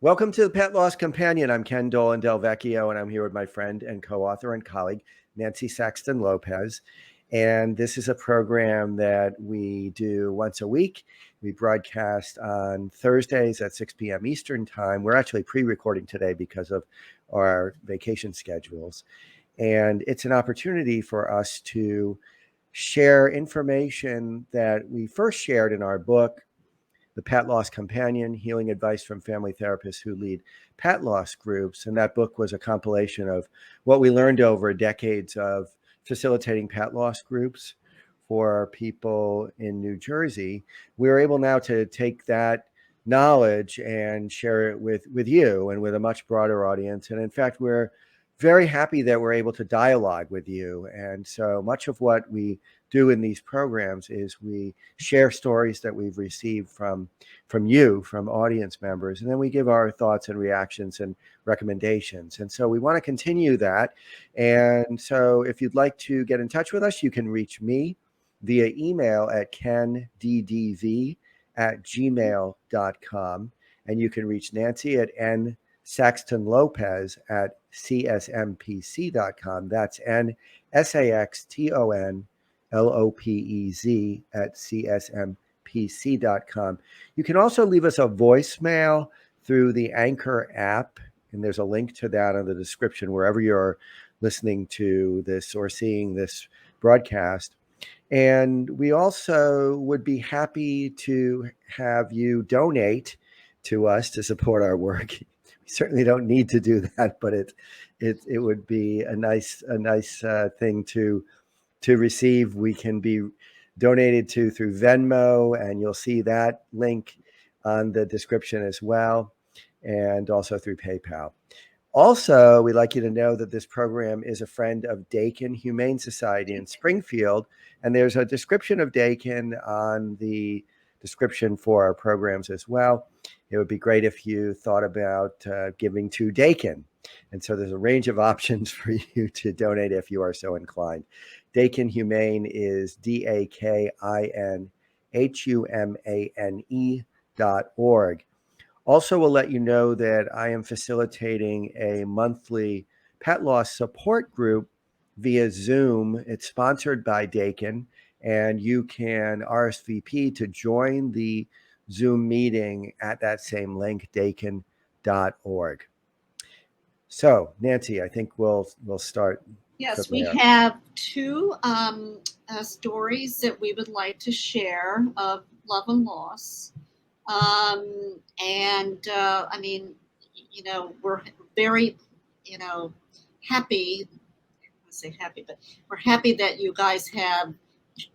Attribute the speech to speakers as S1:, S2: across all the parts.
S1: Welcome to the Pet Loss Companion. I'm Ken Dolan-Del Vecchio, and I'm here with my friend and co-author and colleague, Nancy Saxton-Lopez. And this is a program that we do once a week. We broadcast on Thursdays at 6 p.m. Eastern Time. We're actually pre-recording today because of our vacation schedules. And it's an opportunity for us to share information that we first shared in our book, The Pet Loss Companion, Healing Advice from Family Therapists Who Lead Pet Loss Groups. And that book was a compilation of what we learned over decades of facilitating pet loss groups for people in New Jersey. We are able now to take that knowledge and share it with you and with a much broader audience. And in fact, we're very happy that we're able to dialogue with you. And so much of what we do in these programs is we share stories that we've received from you, from audience members, and then we give our thoughts and reactions and recommendations. And so we want to continue that. And so if you'd like to get in touch with us, you can reach me via email at kenddv@gmail.com. And you can reach Nancy at nsaxtonlopez at csmpc.com. That's nsaxtonlopez at csmpc.com. You can also leave us a voicemail through the Anchor app, and there's a link to that in the description wherever you're listening to this or seeing this broadcast. And we also would be happy to have you donate to us to support our work. We certainly don't need to do that, but it would be a nice thing to receive. We can be donated to through Venmo, and you'll see that link on the description as well, and also through PayPal. Also, we'd like you to know that this program is a friend of Dakin Humane Society in Springfield, and there's a description of Dakin on the description for our programs as well. It would be great if you thought about giving to Dakin. And so there's a range of options for you to donate if you are so inclined. Dakin Humane is DAKINHUMANE.org. Also, we'll let you know that I am facilitating a monthly pet loss support group via Zoom. It's sponsored by Dakin, and you can RSVP to join the Zoom meeting at that same link, dakin.org. So, Nancy, I think we'll start.
S2: Yes, we have two stories that we would like to share of love and loss. I mean, we're very, happy. I say happy, but we're happy that you guys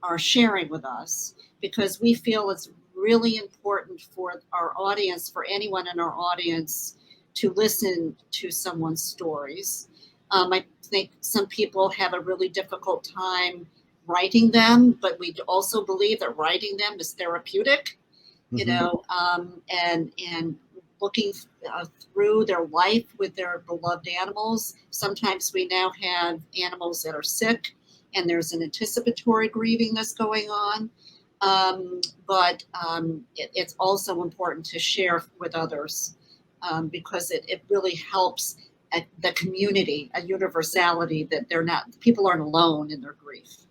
S2: are sharing with us, because we feel it's really important for our audience, for anyone in our audience, to listen to someone's stories. I think some people have a really difficult time writing them, but we also believe that writing them is therapeutic, and looking through their life with their beloved animals. Sometimes we now have animals that are sick, and there's an anticipatory grieving that's going on. But it's also important to share with others, because it really helps the community, a universality that people aren't alone in their grief.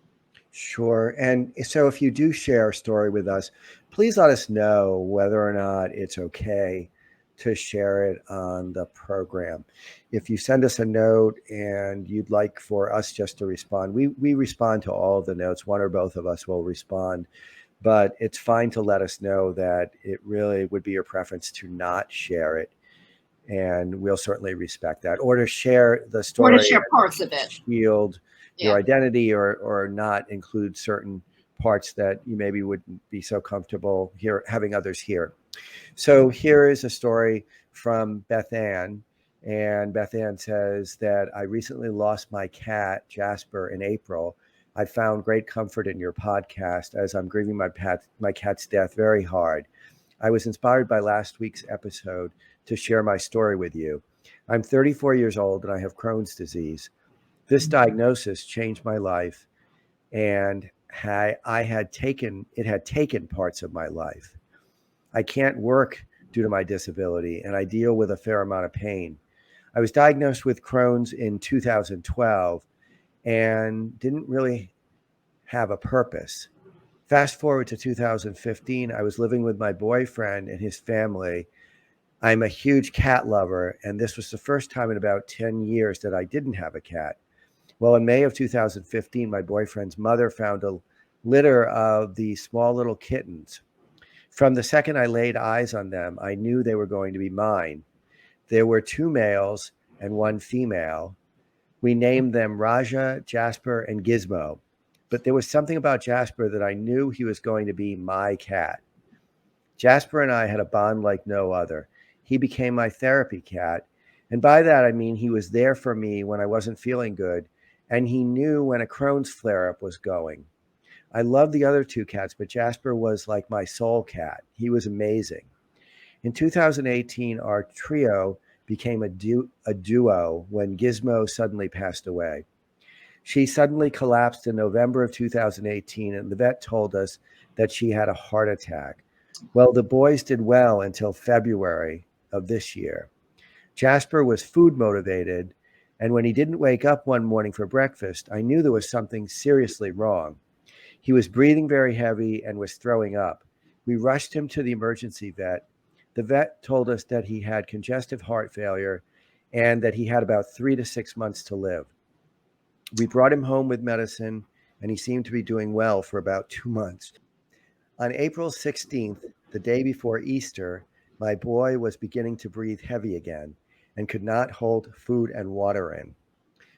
S1: Sure. And so if you do share a story with us, please let us know whether or not it's okay to share it on the program. If you send us a note and you'd like for us just to respond, we respond to all of the notes. One or both of us will respond, but it's fine to let us know that it really would be your preference to not share it. And we'll certainly respect that. Or to share the story.
S2: Or to share parts of it.
S1: Shield your identity, or not include certain parts that you maybe wouldn't be so comfortable having others hear. So here is a story from Beth Ann. And Beth Ann says that I recently lost my cat, Jasper, in April. I found great comfort in your podcast as I'm grieving my cat's death very hard. I was inspired by last week's episode to share my story with you. I'm 34 years old and I have Crohn's disease. This diagnosis changed my life, and it had taken parts of my life. I can't work due to my disability, and I deal with a fair amount of pain. I was diagnosed with Crohn's in 2012 and didn't really have a purpose. Fast forward to 2015, I was living with my boyfriend and his family. I'm a huge cat lover, and this was the first time in about 10 years that I didn't have a cat. Well, in May of 2015, my boyfriend's mother found a litter of these small little kittens. From the second I laid eyes on them, I knew they were going to be mine. There were two males and one female. We named them Raja, Jasper, and Gizmo. But there was something about Jasper that I knew he was going to be my cat. Jasper and I had a bond like no other. He became my therapy cat. And by that, I mean he was there for me when I wasn't feeling good. And he knew when a Crohn's flare up was going. I loved the other two cats, but Jasper was like my soul cat. He was amazing. In 2018, our trio became a duo when Gizmo suddenly passed away. She suddenly collapsed in November of 2018, and the vet told us that she had a heart attack. Well, the boys did well until February of this year. Jasper was food motivated, and when he didn't wake up one morning for breakfast, I knew there was something seriously wrong. He was breathing very heavy and was throwing up. We rushed him to the emergency vet. The vet told us that he had congestive heart failure and that he had about 3 to 6 months to live. We brought him home with medicine, and he seemed to be doing well for about 2 months. On April 16th, the day before Easter, my boy was beginning to breathe heavy again and could not hold food and water in.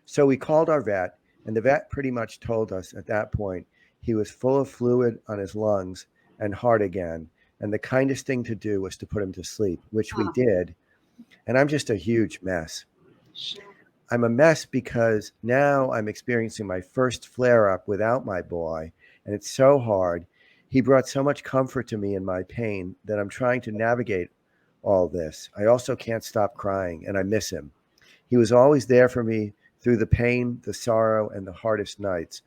S1: So we called our vet, and the vet pretty much told us at that point he was full of fluid on his lungs and heart again, and the kindest thing to do was to put him to sleep, which we did. And I'm just a huge mess.
S2: Sure.
S1: I'm a mess because now I'm experiencing my first flare up without my boy, and it's so hard. He brought so much comfort to me in my pain that I'm trying to navigate all this. I also can't stop crying, and I miss him. He was always there for me through the pain, the sorrow, and the hardest nights.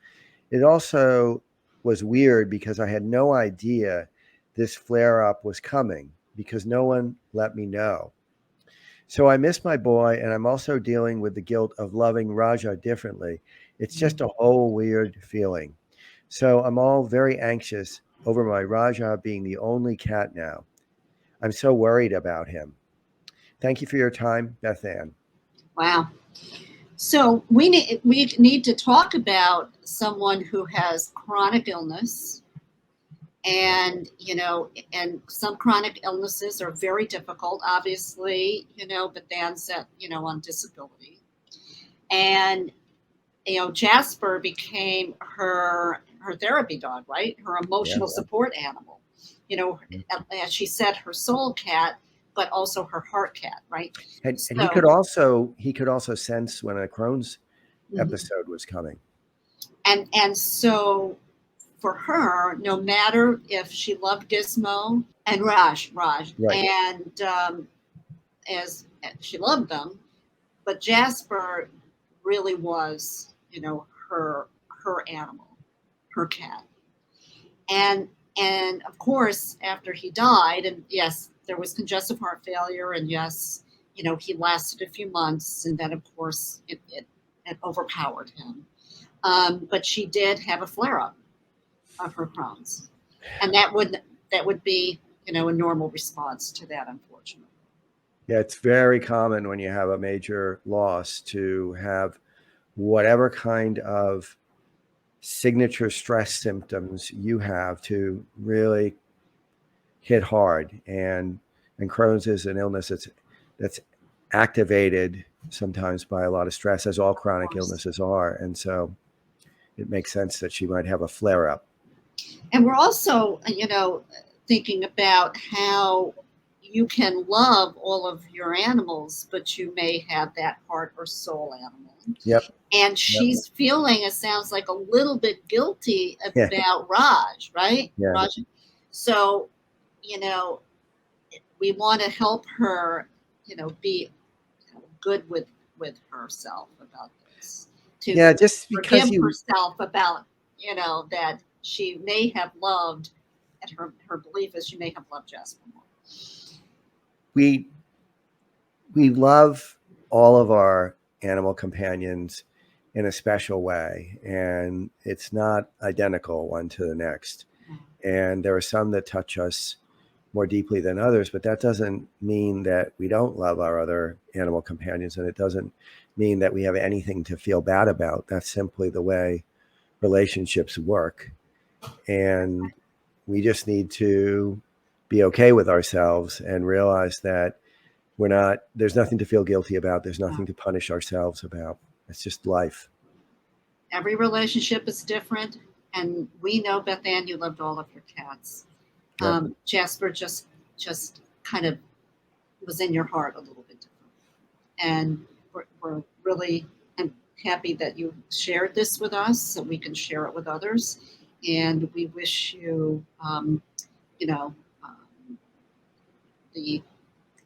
S1: It also was weird because I had no idea this flare up was coming because no one let me know. So I miss my boy, and I'm also dealing with the guilt of loving Raja differently. It's just a whole weird feeling. So I'm all very anxious over my Raja being the only cat now. I'm so worried about him. Thank you for your time, Beth Ann.
S2: Wow. So we need to talk about someone who has chronic illness, and and some chronic illnesses are very difficult, obviously, but that's on disability. And Jasper became her therapy dog, right? Her emotional support animal. As she said, her soul cat, but also her heart cat, right?
S1: And
S2: So,
S1: he could also sense when a Crohn's episode was coming.
S2: and so for her, no matter if she loved Gizmo and Raj,
S1: Right.
S2: and as she loved them, but Jasper really was, her animal, her cat, and of course after he died, and yes, there was congestive heart failure, and yes, he lasted a few months, and then of course it overpowered him. But she did have a flare up of her Crohn's, and that would be a normal response to that, unfortunately.
S1: Yeah, it's very common when you have a major loss to have whatever kind of signature stress symptoms you have to really hit hard. And Crohn's is an illness that's activated sometimes by a lot of stress, as all chronic illnesses are. And so it makes sense that she might have a flare up.
S2: And we're also, thinking about how you can love all of your animals, but you may have that heart or soul animal.
S1: Yep.
S2: And she's feeling, it sounds like, a little bit guilty about Raj, right?
S1: Yeah.
S2: Raj. So, we want to help her, be good with herself about this. To
S1: just because
S2: forgive herself about, that she may have loved, and her belief is she may have loved Jasper more.
S1: we we love all of our animal companions in a special way, and it's not identical one to the next. And there are some that touch us more deeply than others, but that doesn't mean that we don't love our other animal companions, and it doesn't mean that we have anything to feel bad about. That's simply the way relationships work. And we just need to be okay with ourselves and realize that there's nothing to feel guilty about. There's nothing to punish ourselves about. It's just life.
S2: Every relationship is different, and we know, Beth Ann, you loved all of your cats.
S1: Yep.
S2: Jasper just kind of was in your heart a little bit different, and we're really happy that you shared this with us, so we can share it with others. And we wish you, you know, the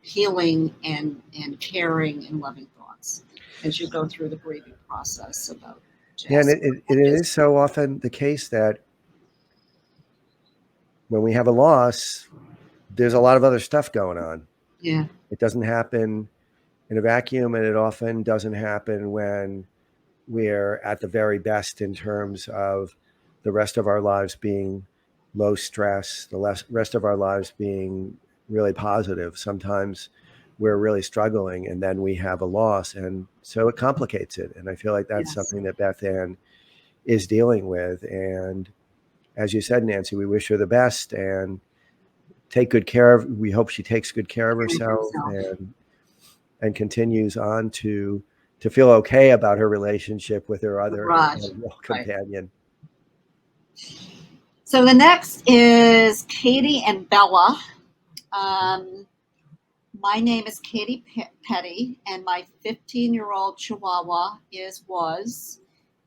S2: healing and caring and loving thoughts as you go through the grieving process about
S1: Yeah, and
S2: Jasper.
S1: it is so often the case that when we have a loss, there's a lot of other stuff going on.
S2: Yeah.
S1: It doesn't happen in a vacuum, and it often doesn't happen when we're at the very best in terms of the rest of our lives being low stress, the rest of our lives being really positive. Sometimes we're really struggling, and then we have a loss, and so it complicates it. And I feel like that's
S2: Yes.
S1: something that Beth Ann is dealing with. And as you said, Nancy, we wish her the best and take good care of. We hope she takes good care of herself and continues on to feel okay about her relationship with her other
S2: Raj.
S1: animal
S2: Right.
S1: companion.
S2: So the next is Katie and Bella. My name is Katie Petty, and my 15-year-old Chihuahua was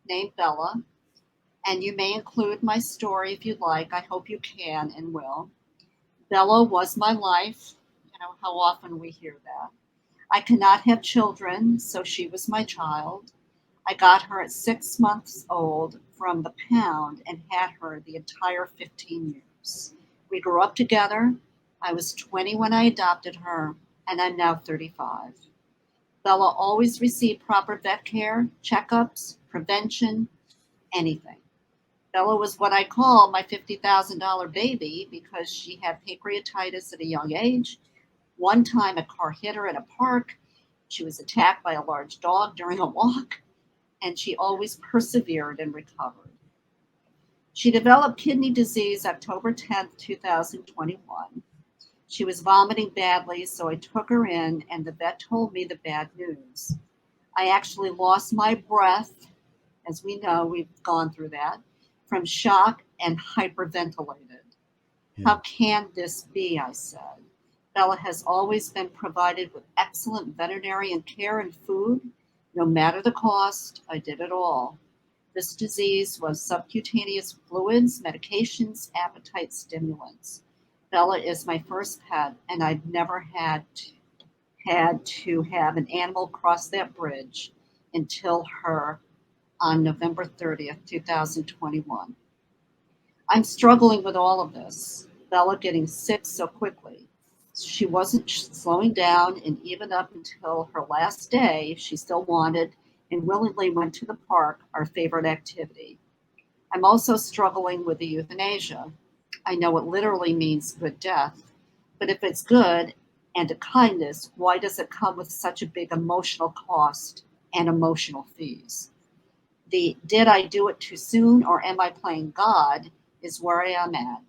S2: named Bella. And you may include my story if you'd like. I hope you can and will. Bella was my life. You know how often we hear that. I cannot have children, so she was my child. I got her at 6 months old from the pound and had her the entire 15 years. We grew up together. I was 20 when I adopted her, and I'm now 35. Bella always received proper vet care, checkups, prevention, anything. Bella was what I call my $50,000 baby because she had pancreatitis at a young age. One time a car hit her at a park. She was attacked by a large dog during a walk, and she always persevered and recovered. She developed kidney disease October 10th, 2021. She was vomiting badly, so I took her in, and the vet told me the bad news. I actually lost my breath. As we know, we've gone through that, from shock and hyperventilated.
S1: Yeah.
S2: How can this be? I said. Bella has always been provided with excellent veterinarian care and food. No matter the cost, I did it all. This disease was subcutaneous fluids, medications, appetite stimulants. Bella is my first pet, and I've never had to have an animal cross that bridge until her on November 30th, 2021. I'm struggling with all of this. Bella getting sick so quickly. She wasn't slowing down, and even up until her last day, she still wanted and willingly went to the park, our favorite activity. I'm also struggling with the euthanasia. I know it literally means good death, but if it's good and a kindness, why does it come with such a big emotional cost and emotional fees? The did I do it too soon or am I playing God is where I am at.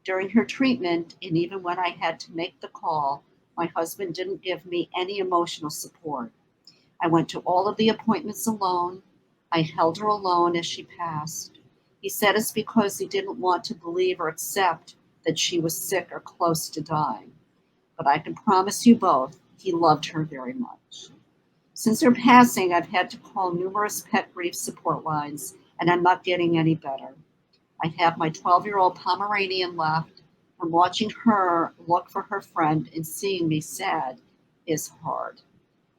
S2: During her treatment, and even when I had to make the call, my husband didn't give me any emotional support. I went to all of the appointments alone. I held her alone as she passed. He said it's because he didn't want to believe or accept that she was sick or close to dying. But I can promise you both, he loved her very much. Since her passing, I've had to call numerous pet grief support lines, and I'm not getting any better. I have my 12-year-old Pomeranian left, and watching her look for her friend and seeing me sad is hard.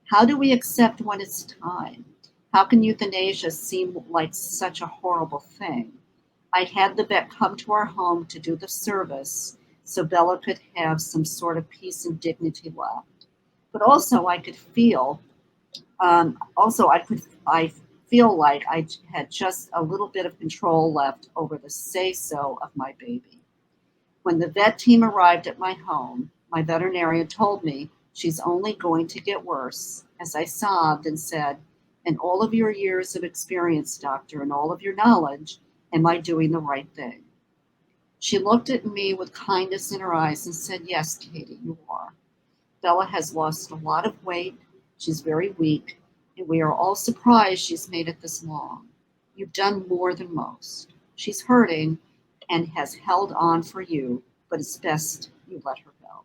S2: How do we accept when it's time? How can euthanasia seem like such a horrible thing? I had the vet come to our home to do the service, so Bella could have some sort of peace and dignity left. But also, I could feel, I feel like I had just a little bit of control left over the say so of my baby. When the vet team arrived at my home, my veterinarian told me she's only going to get worse, as I sobbed and said, in all of your years of experience, doctor, and all of your knowledge, am I doing the right thing? She looked at me with kindness in her eyes and said, yes, Katie, you are. Bella has lost a lot of weight. She's very weak, and we are all surprised she's made it this long. You've done more than most. She's hurting and has held on for you, but it's best you let her go.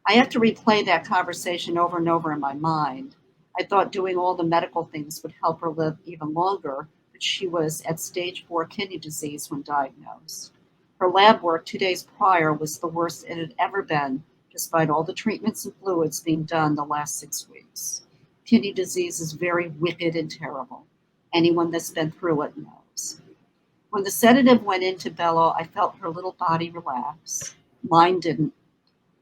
S2: I have to replay that conversation over and over in my mind. I thought doing all the medical things would help her live even longer, but she was at stage 4 kidney disease when diagnosed. Her lab work 2 days prior was the worst it had ever been, despite all the treatments and fluids being done the last 6 weeks. Kidney disease is very wicked and terrible. Anyone that's been through it knows. When the sedative went into Bella, I felt her little body relax. Mine didn't.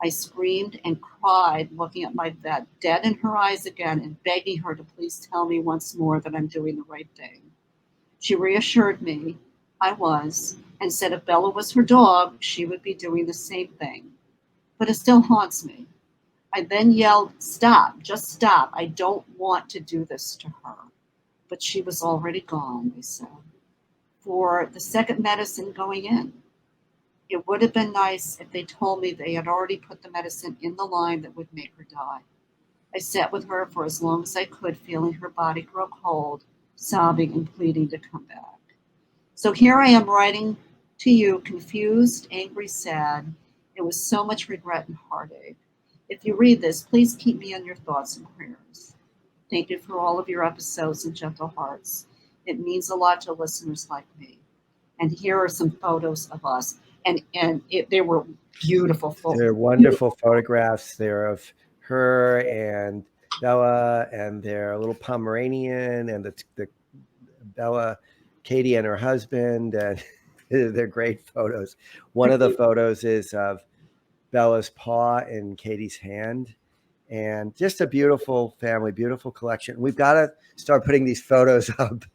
S2: I screamed and cried, looking at my vet, dead in her eyes again, and begging her to please tell me once more that I'm doing the right thing. She reassured me I was, and said if Bella was her dog, she would be doing the same thing. But it still haunts me. I then yelled, stop, just stop. I don't want to do this to her. But she was already gone, they said, for the second medicine going in. It would have been nice if they told me they had already put the medicine in the line that would make her die. I sat with her for as long as I could, feeling her body grow cold, sobbing and pleading to come back. So here I am writing to you, confused, angry, sad, and with so much regret and heartache. If you read this, please keep me in your thoughts and prayers. Thank you for all of your episodes and gentle hearts. It means a lot to listeners like me. And here are some photos of us. They were beautiful photos.
S1: They're wonderful photographs. They're of her and Bella and their little Pomeranian and the Bella, Katie and her husband. And they're great photos. One of the photos is of Bella's paw in Katie's hand. And just a beautiful family, beautiful collection. We've got to start putting these photos up.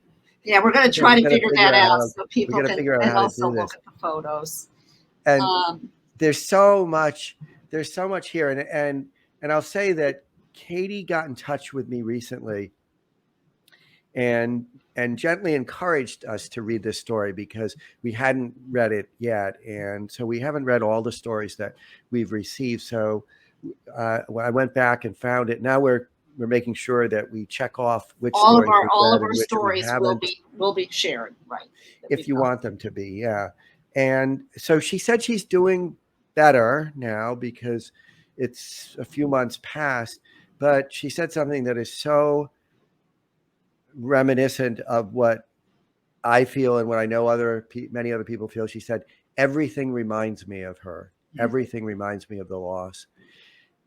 S2: Yeah, we're going to try to figure that out so people
S1: can
S2: and also look at the photos.
S1: And there's so much here. And I'll say that Katie got in touch with me recently and gently encouraged us to read this story because we hadn't read it yet. And so we haven't read all the stories that we've received. So I went back and found it. Now we're making sure that we check off which
S2: all
S1: stories
S2: of our stories will be shared, right?
S1: If you want them to be, yeah. And so she said she's doing better now because it's a few months past, but she said something that is so reminiscent of what I feel and what I know many other people feel. She said, everything reminds me of her. Mm-hmm. Everything reminds me of the loss.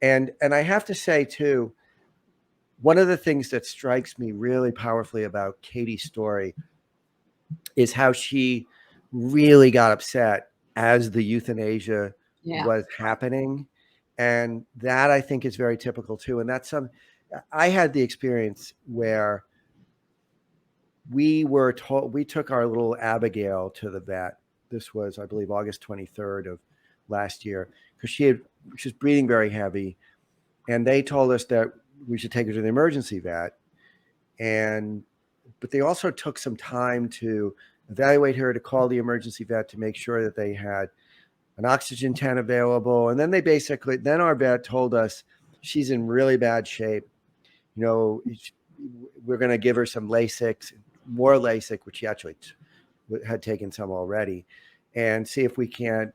S1: And I have to say too, one of the things that strikes me really powerfully about Katie's story is how she really got upset as the euthanasia was happening. And that I think is very typical too. And I had the experience where we took our little Abigail to the vet. This was, I believe, August 23rd of last year, because she was breathing very heavy. And they told us that we should take her to the emergency vet. But they also took some time to evaluate her, to call the emergency vet to make sure that they had an oxygen tent available. And then our vet told us she's in really bad shape. You know, we're going to give her some more Lasix, which she actually had taken some already, and see if we can't,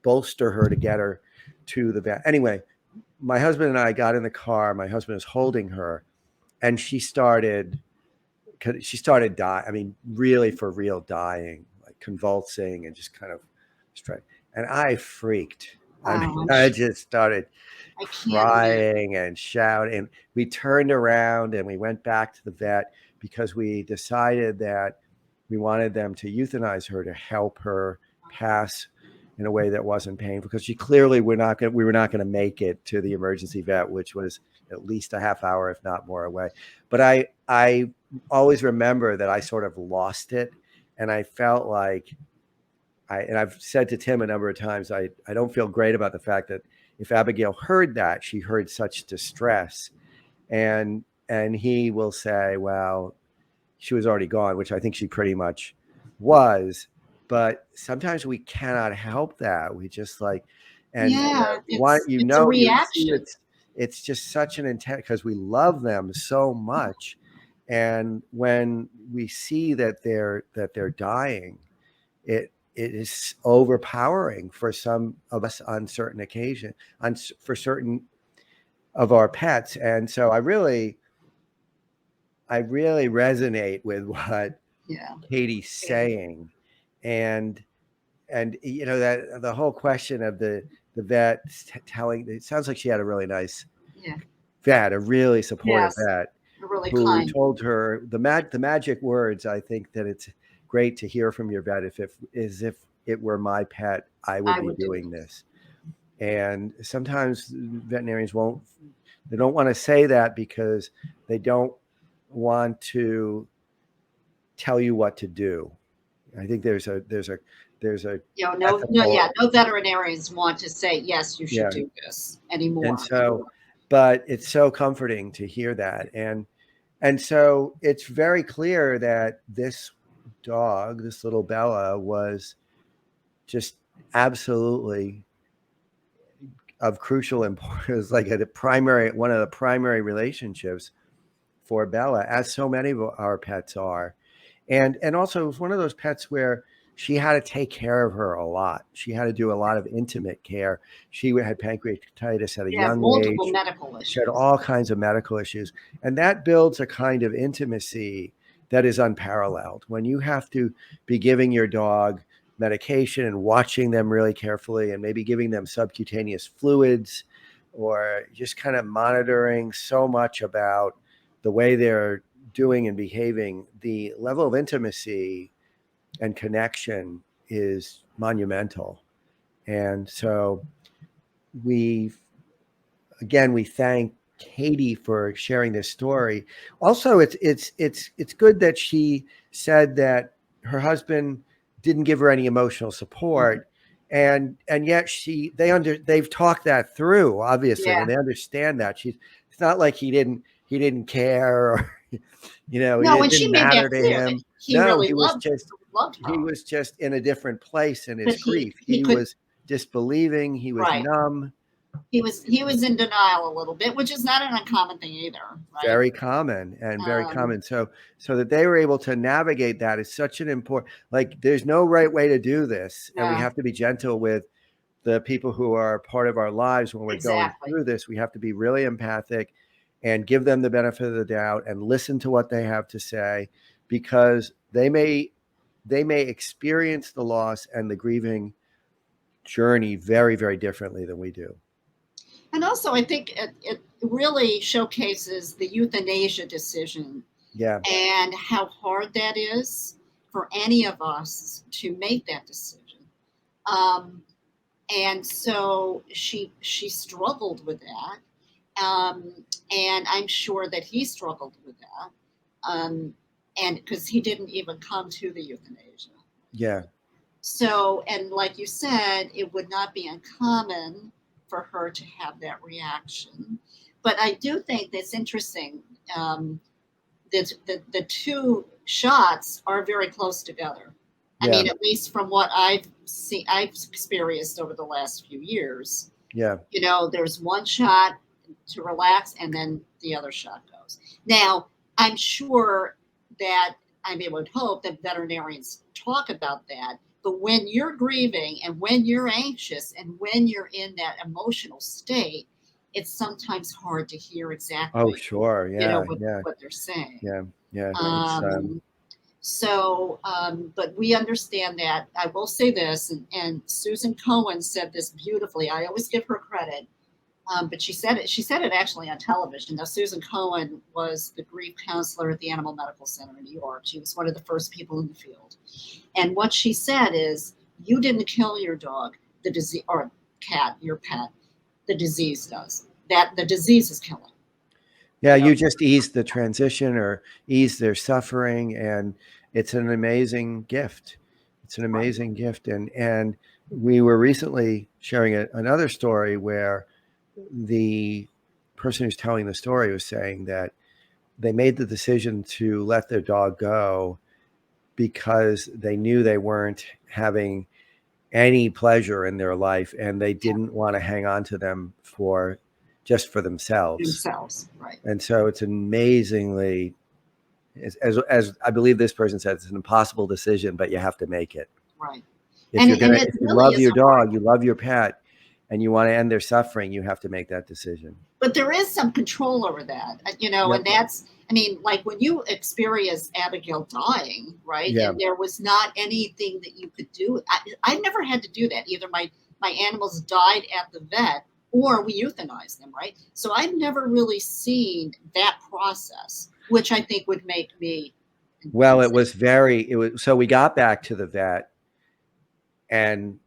S1: bolster her to get her to the vet. Anyway, my husband and I got in the car. My husband is holding her, and she started dying. I mean, really for real dying, like convulsing and just kind of straight. And I freaked. I just started crying and shouting. We turned around and we went back to the vet because we decided that we wanted them to euthanize her to help her pass in a way that wasn't painful, because she clearly we were not going to make it to the emergency vet, which was at least a half hour, if not more, away. But I always remember that I sort of lost it, and I felt like and I've said to Tim a number of times, I don't feel great about the fact that if Abigail heard that, she heard such distress, and he will say, well, she was already gone, which I think she pretty much was. But sometimes we cannot help that. We just like, and
S2: Yeah,
S1: what
S2: it's a
S1: you see,
S2: reaction.
S1: it's just such an intent, because we love them so much, and when we see that they're dying, it is overpowering for some of us on certain occasion, for certain of our pets. And so I really resonate with what
S2: Yeah.
S1: Katie's saying. And that the whole question of the vet telling, it sounds like she had a really nice
S2: Yeah.
S1: vet, a really supportive
S2: Yes.
S1: vet,
S2: A really
S1: who
S2: kind.
S1: told her the magic words. I think that it's great to hear from your vet. If it were my pet, I would
S2: I
S1: be
S2: would do
S1: doing this. And sometimes veterinarians they don't want to say that, because they don't want to tell you what to do. I think there's a ethical,
S2: No veterinarians want to say, yes, you should
S1: yeah.
S2: do this
S1: And
S2: anymore.
S1: so, but it's so comforting to hear that. And so it's very clear that this dog, this little Bella, was just absolutely of crucial importance, like one of the primary relationships for Bella, as so many of our pets are. And also, it was one of those pets where she had to take care of her a lot. She had to do a lot of intimate care. She had pancreatitis at a
S2: Yeah,
S1: young
S2: multiple
S1: age.
S2: medical
S1: She had
S2: issues.
S1: all kinds of medical issues. And that builds a kind of intimacy that is unparalleled. When you have to be giving your dog medication and watching them really carefully, and maybe giving them subcutaneous fluids, or just kind of monitoring so much about the way they're doing and behaving, the level of intimacy and connection is monumental. And so we we thank Katie for sharing this story. Also, it's good that she said that her husband didn't give her any emotional support, and yet they've talked that through, obviously,
S2: Yeah.
S1: and they understand that it's not like he didn't care, or
S2: No,
S1: it
S2: and she
S1: didn't
S2: made that
S1: matter to
S2: clear that
S1: him.
S2: he
S1: No,
S2: really loved
S1: he
S2: her.
S1: was just in a different place in
S2: But
S1: his
S2: he
S1: grief.
S2: he
S1: He
S2: could
S1: was disbelieving. He was
S2: right.
S1: numb.
S2: He was in denial a little bit, which is not an uncommon thing either, right?
S1: Very common, and very
S2: Um,
S1: common. So that they were able to navigate that is such an important, like, there's no right way to do this. And we
S2: yeah,
S1: have to be gentle with the people who are part of our lives when we're going
S2: exactly.
S1: through this. We have to be really empathic and give them the benefit of the doubt and listen to what they have to say, because they may experience the loss and the grieving journey very, very differently than we do.
S2: And also, I think it really showcases the euthanasia decision
S1: Yeah.
S2: and how hard that is for any of us to make that decision. Um, and so she struggled with that, and I'm sure that he struggled with that, and because he didn't even come to the euthanasia.
S1: Yeah.
S2: So, and like you said, it would not be uncommon for her to have that reaction. But I do think that's interesting, that the two shots are very close together. I
S1: Yeah.
S2: mean, at least from what I've experienced over the last few years.
S1: Yeah.
S2: There's one shot to relax, and then the other shot goes. Now, I'm sure that I would hope that veterinarians talk about that. But when you're grieving and when you're anxious and when you're in that emotional state, it's sometimes hard to hear
S1: Oh,
S2: exactly,
S1: sure. Yeah.
S2: what,
S1: Yeah.
S2: what they're saying.
S1: Yeah. Yeah. It's
S2: Um, but we understand that. I will say this, and Susan Cohen said this beautifully. I always give her credit, but she said it. She said it actually on television. Now, Susan Cohen was the grief counselor at the Animal Medical Center in New York. She was one of the first people in the field. And what she said is, "You didn't kill your dog. the disease, or cat, your pet, the disease does. That the disease is killing.
S1: Yeah,
S2: You know?
S1: you just ease the transition or ease their suffering, and it's an amazing gift. It's an
S2: Right.
S1: amazing gift, and we were recently sharing another story where the person who's telling the story was saying that they made the decision to let their dog go because they knew they weren't having any pleasure in their life, and they didn't want to hang on to them for just for themselves.
S2: Themselves, right?
S1: And so it's amazingly, as I believe this person said, it's an impossible decision, but you have to make it.
S2: Right.
S1: If you're gonna,
S2: it
S1: if you
S2: really
S1: love
S2: is
S1: your
S2: a hard.
S1: dog, you love your pet, and you want to end their suffering, you have to make that decision.
S2: But there is some control over that,
S1: Yep.
S2: and that's, I mean, like when you experience Abigail dying, right?
S1: Yeah.
S2: And there was not anything that you could do. I've never had to do that. Either my animals died at the vet or we euthanized them, right? So I've never really seen that process, which I think would make me.
S1: Well, it was, so we got back to the vet, and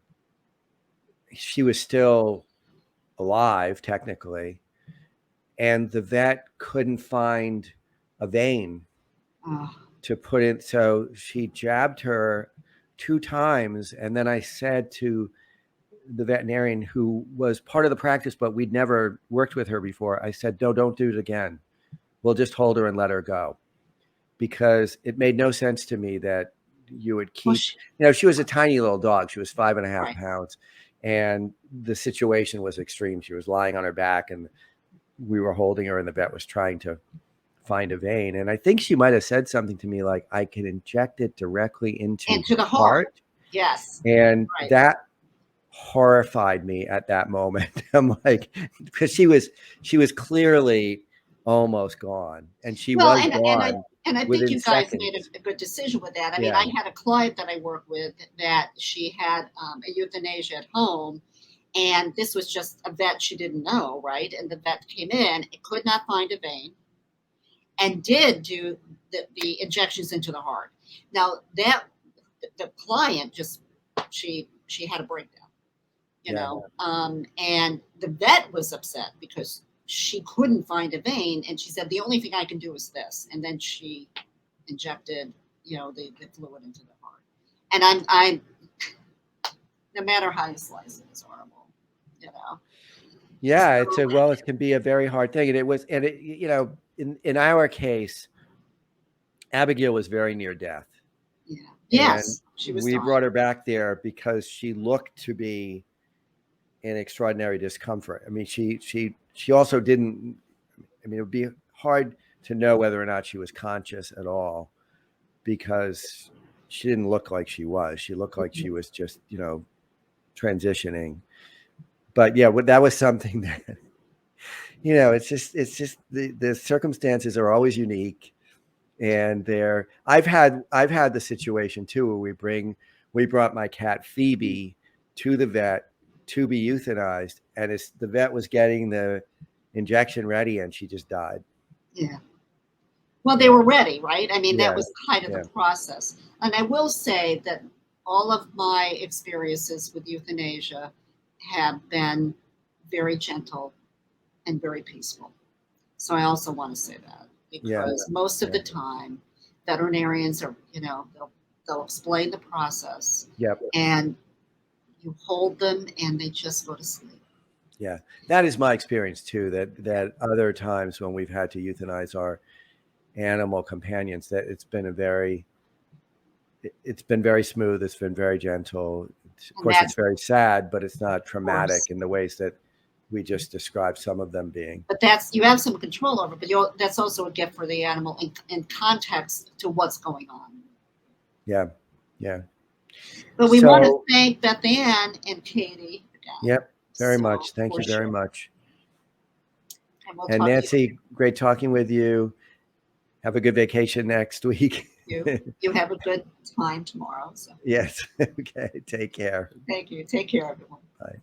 S1: she was still alive technically, and the vet couldn't find a vein to put in. So she jabbed her 2 times. And then I said to the veterinarian, who was part of the practice, but we'd never worked with her before, I said, no, don't do it again. We'll just hold her and let her go. Because it made no sense to me that you would keep, she was a tiny little dog. She was 5.5
S2: Right.
S1: pounds. And the situation was extreme. She was lying on her back, and we were holding her, and the vet was trying to find a vein. And I think she might have said something to me like, I can inject it directly into
S2: the heart. Yes.
S1: And
S2: Right.
S1: that horrified me at that moment. I'm like, because she was clearly almost gone, and she was gone.
S2: And I think
S1: within
S2: you guys
S1: seconds.
S2: made a good decision with that. I mean,
S1: Yeah.
S2: I had a client that I work with that she had a euthanasia at home, and this was just a vet she didn't know, right? And the vet came in, it could not find a vein, and did do the injections into the heart. Now that the client just she had a breakdown, and the vet was upset because she couldn't find a vein, and she said the only thing I can do is this, and then she injected the fluid into the heart. And I'm no matter how you slice it, it's horrible.
S1: Yeah, it can be a very hard thing, and in our case, Abigail was very near death.
S2: Yeah. Yes,
S1: she was. We brought her back there because she looked to be in extraordinary discomfort. I mean, she also didn't. I mean, it would be hard to know whether or not she was conscious at all, because she didn't look like she was. She looked like she was just, transitioning. But yeah, that was something that, it's just the circumstances are always unique. And I've had the situation too, where we brought my cat Phoebe to the vet to be euthanized, and the vet was getting the injection ready, and she just died.
S2: Yeah. Well, they were ready, right? I mean,
S1: Yeah.
S2: That was kind of the process. And I will say that all of my experiences with euthanasia have been very gentle and very peaceful. So I also want to say that, because most of the time veterinarians are, they'll explain the process.
S1: Yep.
S2: And you hold them and they just go to sleep.
S1: Yeah, that is my experience too, that other times when we've had to euthanize our animal companions, that it's been very smooth. It's been very gentle. Of course, it's very sad, but it's not traumatic in the ways that we just described some of them being.
S2: But you have some control over, but that's also a gift for the animal in context to what's going on.
S1: Yeah, yeah.
S2: But we want to thank Beth Ann and Katie again.
S1: Yep, very much. Thank you very much.
S2: And
S1: Nancy, great talking with you. Have a good vacation next week.
S2: You have a good time tomorrow. So.
S1: Yes. Okay. Take care.
S2: Thank you. Take care, everyone.
S1: Bye.